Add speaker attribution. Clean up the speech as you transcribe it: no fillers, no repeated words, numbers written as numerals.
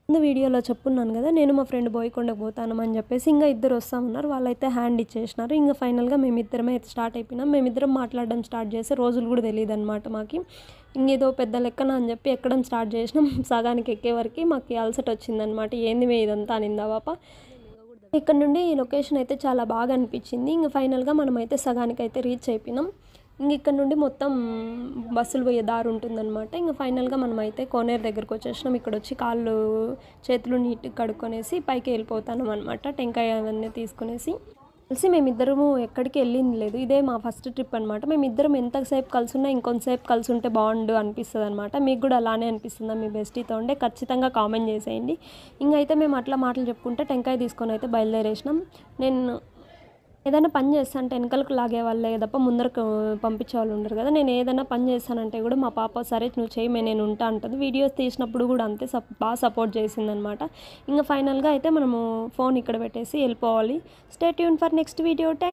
Speaker 1: ముందు వీడియోలో చెప్పున్నాను కదా, నేను మా ఫ్రెండ్ బోయకొండకు పోతాను అని చెప్పేసి ఇంకా ఇద్దరు వస్తూ ఉన్నారు. వాళ్ళైతే హ్యాండ్ ఇచ్చేసినారు. ఇంకా ఫైనల్గా మేమిద్దరమే అయితే స్టార్ట్ అయిపోయినాం. మేమిద్దరం మాట్లాడడం స్టార్ట్ చేస్తే రోజులు కూడా తెలియదు అనమాట మాకు. ఇంకేదో పెద్ద లెక్కన అని చెప్పి ఎక్కడం స్టార్ట్ చేసినాం. సగానికి ఎక్కే వరకు మాకు అలసట వచ్చిందనమాట. ఏంది మే ఇదంతా అనిందా పాప. ఇక్కడ నుండి ఈ లొకేషన్ అయితే చాలా బాగా అనిపించింది. ఇంకా ఫైనల్గా మనమైతే సగానికి అయితే రీచ్ అయిపోయినాం. ఇంక ఇక్కడ నుండి మొత్తం బస్సులు పోయే దారి ఉంటుందన్నమాట. ఇంకా ఫైనల్గా మనమైతే కోనేరు దగ్గరకు వచ్చేసినాం. ఇక్కడ వచ్చి కాళ్ళు చేతులు నీట్గా కడుక్కొనేసి పైకి వెళ్ళిపోతాం అనమాట. టెంకాయ అవన్నీ తీసుకునేసి కలిసి మేమిద్దరము ఎక్కడికి వెళ్ళింది లేదు. ఇదే మా ఫస్ట్ ట్రిప్ అనమాట. మేమిద్దరం ఎంతసేపు కలిసి ఉన్నా ఇంకొంతసేపు కలిసి ఉంటే బాగుండు అనిపిస్తుంది అనమాట. మీకు కూడా అలానే అనిపిస్తుందా మీ బెస్టీతో ఉంటే ఖచ్చితంగా కామెంట్ చేసేయండి. ఇంకైతే మేము అట్లా మాటలు చెప్పుకుంటే టెంకాయ తీసుకొని అయితే బయలుదేరేసినాం. నేను ఏదైనా పని చేస్తానంటే వెనకలకు లాగే వాళ్ళే తప్ప ముందరకు పంపించే వాళ్ళు ఉండరు కదా. నేను ఏదైనా పని చేస్తానంటే కూడా మా పాప సరే నువ్వు చేయమే నేను ఉంటా అంటుంది. వీడియోస్ తీసినప్పుడు కూడా అంతే బాగా సపోర్ట్ చేసిందనమాట. ఇంకా ఫైనల్గా అయితే మనము ఫోన్ ఇక్కడ పెట్టేసి వెళ్ళిపోవాలి. Stay tune for next video.